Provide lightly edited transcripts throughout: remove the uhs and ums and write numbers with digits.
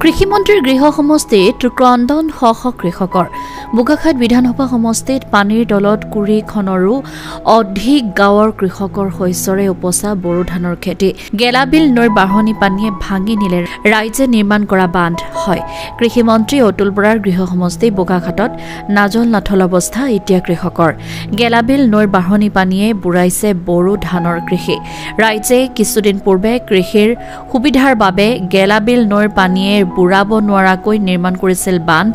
কৃষিমন্ত্ৰীৰ গৃহ সমষ্টিত ক্ৰন্দন শ কৃষকৰ বোকাখাত বিধানসভা সমষ্টিত পানীৰ তলত কুৰিখনৰো অধিক গাঁৱৰ কৃষকৰ শস্যৰে উপচা বড়ো ধানৰ খেতি গেলাবিল নৈৰ বাঢ়নী পানীয়ে ভাঙি নিলে ৰাইজে নিৰ্মাণ কৰা বান্ধ হয়। কৃষিমন্ত্ৰী অতুল বৰাৰ গৃহ সমষ্টি বোকাখাতত নাজল নাথল অৱস্থা এতিয়া কৃষকৰ গেলাবিল নৈৰ বাঢ়নী পানীয়ে বুঢ়াইছে বড়ো ধানৰ কৃষি। ৰাইজে কিছুদিন পূৰ্বে কৃষিৰ সুবিধাৰ বাবে গেলাবিল নৈৰ পানীয়ে বুঢ়াব নোৱাৰাকৈ নিৰ্মাণ কৰিছিল বান্ধ,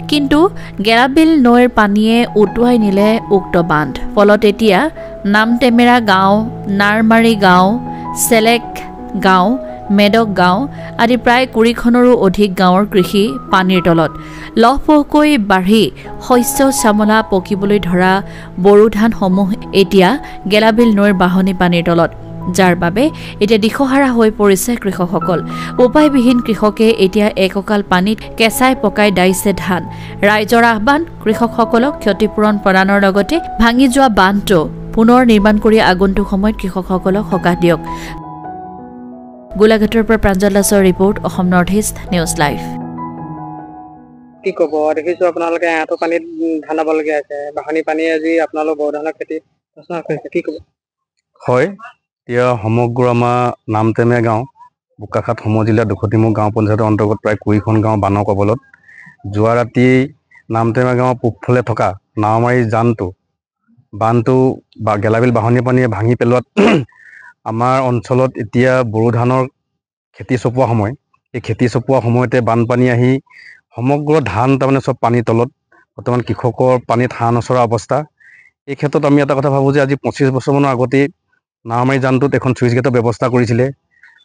কিন্তু গেলাবিল নৈৰ পানীয়ে উটুৱাই নিলে উক্ত বান্ধ। ফলত এতিয়া নামটেমেৰা গাঁও, নাৰমাৰী গাঁও, চেলেক গাঁও, মেডক গাঁও আদি প্ৰায় 20খনৰো অধিক গাঁৱৰ কৃষি পানীৰ তলত লহপহকৈ বাঢ়ি শস্য চামলা পকিবলৈ ধৰা বড়ো ধানসমূহ এতিয়া গেলাবিল নৈৰ বাঢ়নী পানীৰ তলত, যাৰ বাবে এতিয়া দিশহাৰা হৈ পৰিছে কৃষকসকল। উপায়বিহীন কৃষকে এতিয়া এককাল পানীত কেঁচাই পকাই দাইছে ধান। ৰাইজৰ আহ্বান, কৃষকসকলক ক্ষতিপূৰণ প্ৰদানৰ লগতে ভাঙি যোৱা বান্ধটো পুনৰ নিৰ্মাণ কৰি আগন্তুক সময়ত কৃষকসকলক সকাহ দিয়ক। গোলাঘাটৰ পৰা প্ৰাঞ্জল দাসৰ report, Assam north east news live. কি ক'ব, দেখিছোঁ আপোনালোকে এআঁঠু পানীত ধান দাবলগীয়া হৈছে, বাঢ়নী পানী আজি আপোনালোকৰ বড়ো ধানৰ খেতি নষ্ট কৰিছে, কি ক'ব? হয়, এতিয়া সমগ্ৰ আমাৰ নামটেমে গাঁও, বোকাখাত সমজিলা 203 গাঁও পঞ্চায়তৰ অন্তৰ্গত প্ৰায় 20খন গাঁও বানৰ কবলত। যোৱা ৰাতি নামটেমে গাঁৱৰ পূবফালে থকা নাওমাৰী বান্ধটো বা গেলাবিল বাঢ়নী পানীয়ে ভাঙি পেলোৱাত আমাৰ অঞ্চলত এতিয়া বড়ো ধানৰ খেতি চপোৱা সময়। এই খেতি চপোৱা সময়তে বানপানী আহি সমগ্ৰ ধান তাৰমানে চব পানীৰ তলত, বৰ্তমান কৃষকৰ পানীত হাঁহ নচৰা অৱস্থা। এই ক্ষেত্ৰত আমি এটা কথা ভাবোঁ যে আজি 25 বছৰমানৰ আগতেই নাওমাৰী জানটোত এখন চুইচ গেটৰ ব্যৱস্থা কৰিছিলে।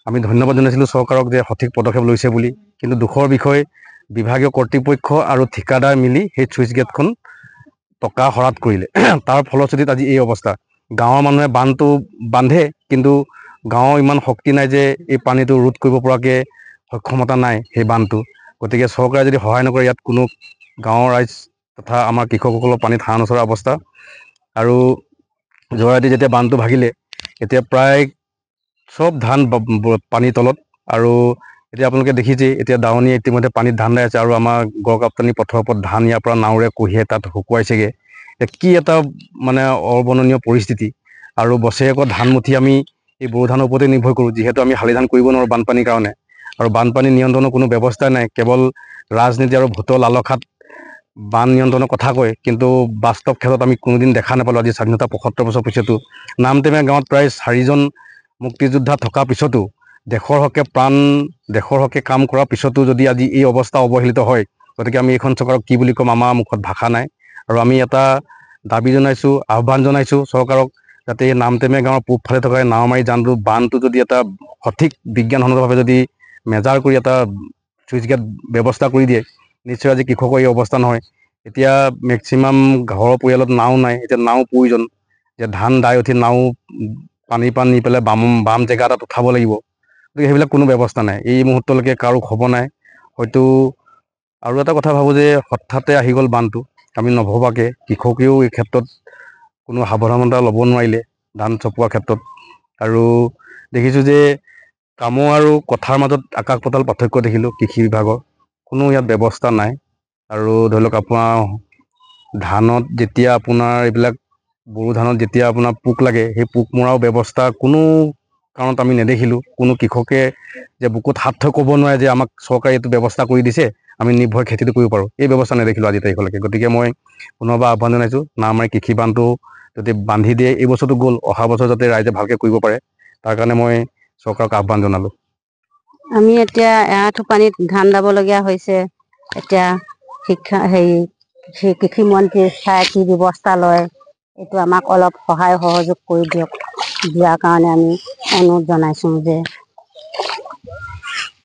আমি ধন্যবাদ জনাইছিলোঁ চৰকাৰক যে সঠিক পদক্ষেপ লৈছে বুলি, কিন্তু দুখৰ বিষয় বিভাগীয় কৰ্তৃপক্ষ আৰু ঠিকাদাৰ মিলি সেই চুইচ গেটখন টকা হৰাট কৰিলে। তাৰ ফলশ্ৰুতিত আজি এই অৱস্থা। গাঁৱৰ মানুহে বান্ধটো বান্ধে, কিন্তু গাঁৱৰ ইমান শক্তি নাই যে এই পানীটো ৰোধ কৰিব পৰাকৈ সক্ষমতা নাই সেই বান্ধটো। গতিকে চৰকাৰে যদি সহায় নকৰে, ইয়াত কোনো গাঁৱৰ ৰাইজ তথা আমাৰ কৃষকসকলৰ পানীত হাঁহ নচৰা অৱস্থা। আৰু যোৱা ৰাতি যেতিয়া বান্ধটো ভাগিলে, এতিয়া প্ৰায় চব ধান পানীৰ তলত। আৰু এতিয়া আপোনালোকে দেখিছে, এতিয়া দাৱনীয়ে ইতিমধ্যে পানীত ধান দাই আছে, আৰু আমাৰ গড়কাপ্তানি পথৰ ওপৰত ধান ইয়াৰ পৰা নাওৰে কঢ়িয়াই তাত শুকুৱাইছেগৈ। কি এটা মানে অৱৰ্ণনীয় পৰিস্থিতি। আৰু বছৰেকত ধান মুঠি আমি এই বড়ো ধানৰ ওপৰতে নিৰ্ভৰ কৰোঁ, যিহেতু আমি শালি ধান কৰিব নোৱাৰোঁ বানপানীৰ কাৰণে। আৰু বানপানী নিয়ন্ত্ৰণৰ কোনো ব্যৱস্থা নাই, কেৱল ৰাজনীতি আৰু ভোটৰ লালসাত বান নিয়ন্ত্ৰণৰ কথা কয়, কিন্তু বাস্তৱ ক্ষেত্ৰত আমি কোনোদিন দেখা নাপালোঁ। আজি স্বাধীনতা 75 বছৰ পিছতো নামটেমে গাঁৱত প্ৰায় 4জন মুক্তিযোদ্ধা থকাৰ পিছতো, দেশৰ হকে কাম কৰাৰ পিছতো যদি আজি এই অৱস্থা অৱহেলিত হয়, গতিকে আমি এইখন চৰকাৰক কি বুলি ক'ম, আমাৰ মুখত ভাষা নাই। আৰু আমি এটা দাবী জনাইছোঁ, আহ্বান জনাইছোঁ চৰকাৰক, যাতে এই নামটেমে গাঁৱৰ পূবফালে থকা নাওমাৰী বান্ধটো যদি এটা সঠিক বিজ্ঞানসন্মতভাৱে যদি মেজাৰ কৰি এটা চুইচ গেট ব্যৱস্থা কৰি দিয়ে, নিশ্চয় আজি কৃষকৰ এই অৱস্থা নহয়। এতিয়া মেক্সিমাম ঘৰৰ পৰিয়ালত নাও নাই, এতিয়া নাও প্ৰয়োজন। যে ধান দাই উঠি নাও পানী নি পেলাই বাম জেগা এটাত উঠাব লাগিব, গতিকে সেইবিলাক কোনো ব্যৱস্থা নাই। এই মুহূৰ্তলৈকে কাৰো খবৰ নাই। হয়তো আৰু এটা কথা ভাবোঁ যে হঠাতে আহি গ'ল বান্ধটো, আমি নভবাকৈ। কৃষকেও এই ক্ষেত্ৰত কোনো সাৱধানতা ল'ব নোৱাৰিলে ধান চপোৱাৰ ক্ষেত্ৰত। আৰু দেখিছোঁ যে কামৰ আৰু কথাৰ মাজত আকাশ পাতাল পাৰ্থক্য দেখিলোঁ। কৃষি বিভাগৰ কোনো ইয়াত ব্যৱস্থা নাই। আৰু ধৰি লওক আপোনাৰ ধানত যেতিয়া আপোনাৰ এইবিলাক বড়ো ধানত যেতিয়া আপোনাৰ পোক লাগে, সেই পোক মৰাও ব্যৱস্থা কোনো কাৰণত আমি নেদেখিলোঁ। কোনো কৃষকে যে বুকুত হাত থৈ ক'ব নোৱাৰে যে আমাক চৰকাৰে এইটো ব্যৱস্থা কৰি দিছে, আমি নিৰ্ভয় খেতিটো কৰিব পাৰোঁ, এই ব্যৱস্থা নেদেখিলোঁ আজি তাৰিখলৈকে। গতিকে মই পুনৰবাৰ আহ্বান জনাইছোঁ, নাওমাৰী কৃষি বান্ধটো যদি বান্ধি দিয়ে, এই বছৰটো গ'ল, অহা বছৰ যাতে ৰাইজে ভালকৈ কৰিব পাৰে, তাৰ কাৰণে মই চৰকাৰক আহ্বান জনালোঁ। আমি এতিয়া এআঁঠু পানীত ধান দাবলগীয়া হৈছে। এতিয়া কৃষি মন্ত্ৰীয়ে চাই কি ব্যৱস্থা লয়, এইটো আমাক অলপ সহায় সহযোগ কৰি দিয়াৰ কাৰণে আমি অনুৰোধ জনাইছোঁ যে